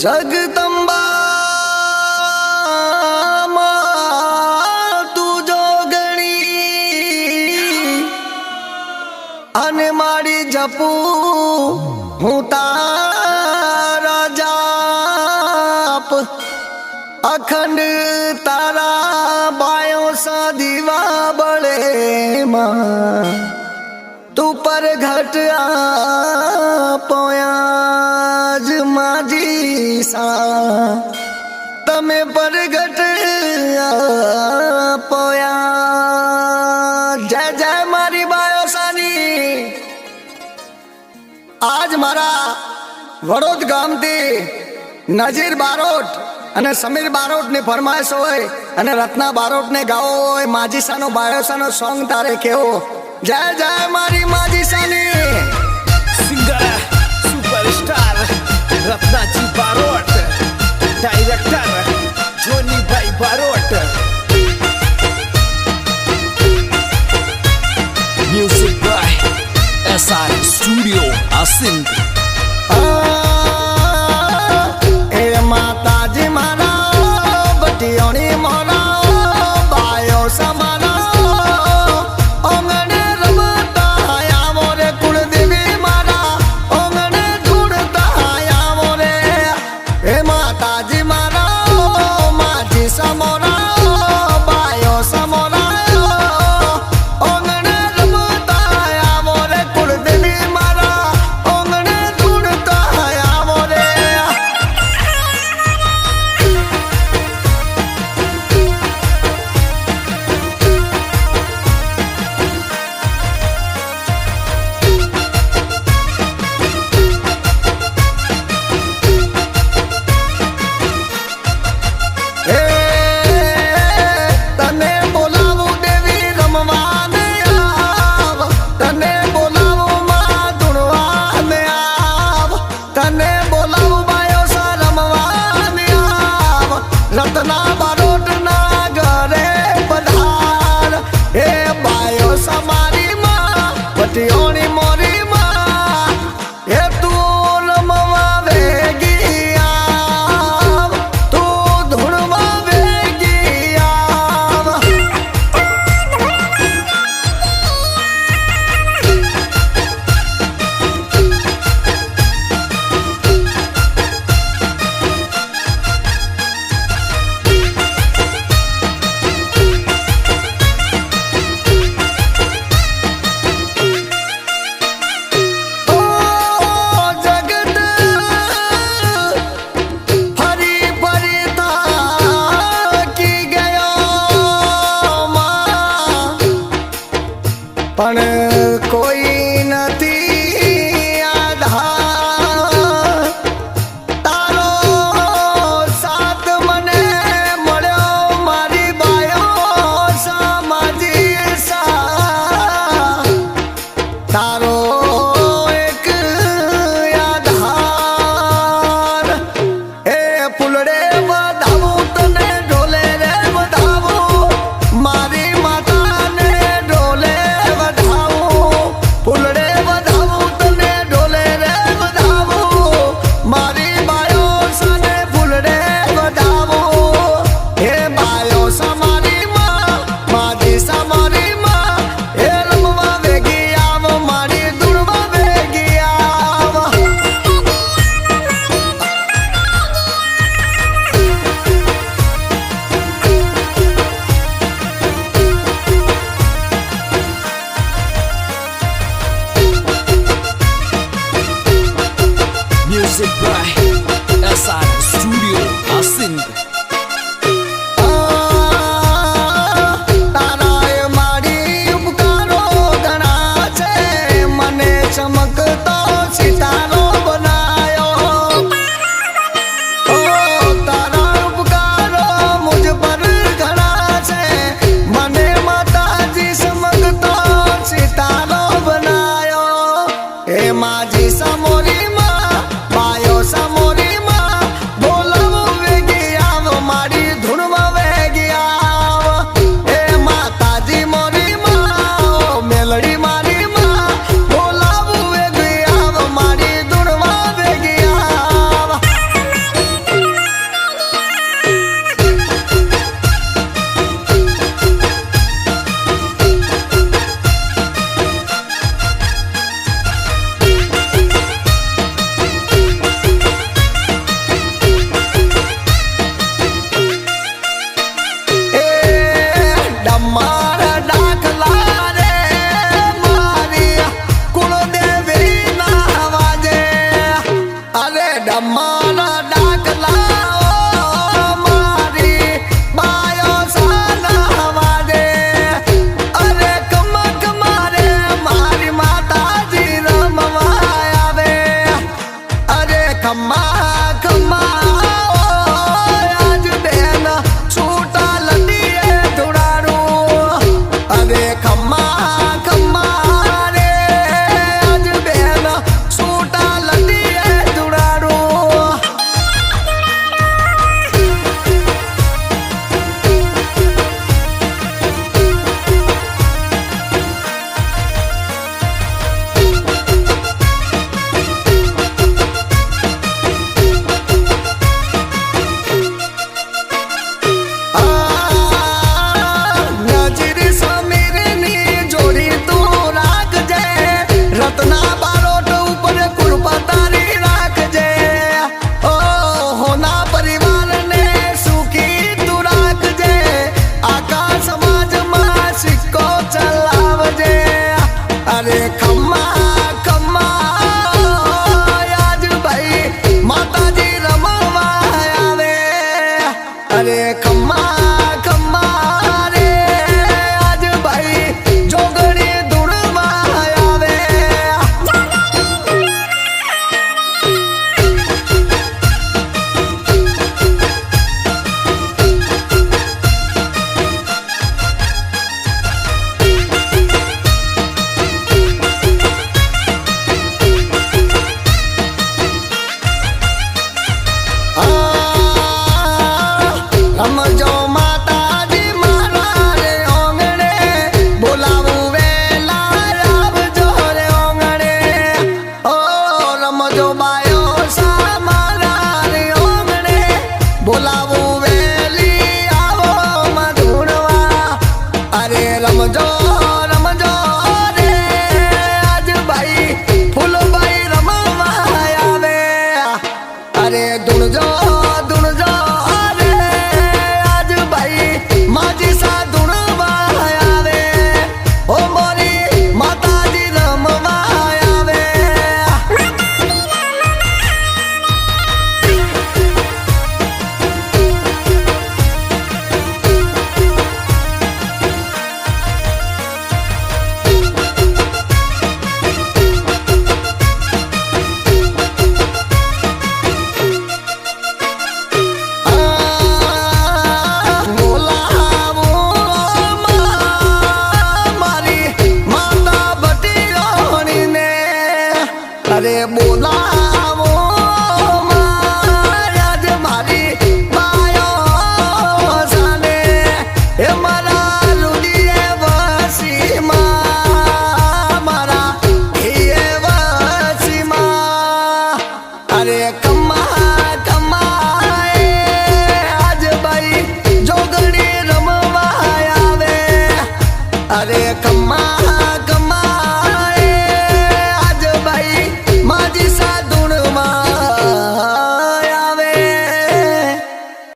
जगदंबा तू जोगणी अने मारी जपू हूँ तारा जाप अखंड तारा बायों सा दीवा बड़े मां तू पर घट पोयाज माजी सा तमे पर घट पोया जय जय मारी बायो सानी। आज मारा वडोद गाम थी नजीर बारोट અને સમીર બારોટ ની ફરમાઈશ હોય અને રત્ના બારોટ ને ગાવો હોય માજીસાનો બાયોસાનો સોંગ તારે કેવો જય જય મારી માજીસાની singer superstar Ratnaji Barot director જોનીભાઈ Barot music by SR studio Asind माताजी मारा बटियोनी मोरा बायो समाना ओंगने रमता या मोरे कुल देवी मारा ओंगने ढूंढता या मोरे हे माताजी मारा माजी समोरा बायो समोरा ओंगने रमता या मोरे कुल देवी मारा ओंगने ढूंढता या मोरे रत्ना बारोट ना घरे पधार हे बायो समारी मां पटियोनी मोरी मां हे तू रमवा वेगी आव तू धुणवा वेगी आव पण कोई नथी आधार तारो साथ मने मळ्यो मारी बायो समाजी सा तारो एक आधार ए फुलड़े बधावू तने ढोले रे बधावू मारी माता ने ढोले फुलड़े बधावू तने ढोले रे बधावू मारी बायो सने फुलड़े बधावू हे बायो समारी मां माजी समारी मां हे रमवा वेगी आव मारी दुड़वा वेगी आव મ્યુઝિક બાય SR સ્ટુડિયો આસિંદ તારાએ મારી ઉપકારો ઘણા છે મને ચમકતો સિતારો બનાયો ઓ તારા ઉપકારો મુझ પર ઘણા છે મને માતાજી ચમકતો સિતારો બનાયો હે માજી સમોરી માં બાયો સમોરી માં બોલાવો માયાજ મારી બાયો સાને એ મારા રુદીએ વસીમાં મારા એ વસીમાં અરે કમ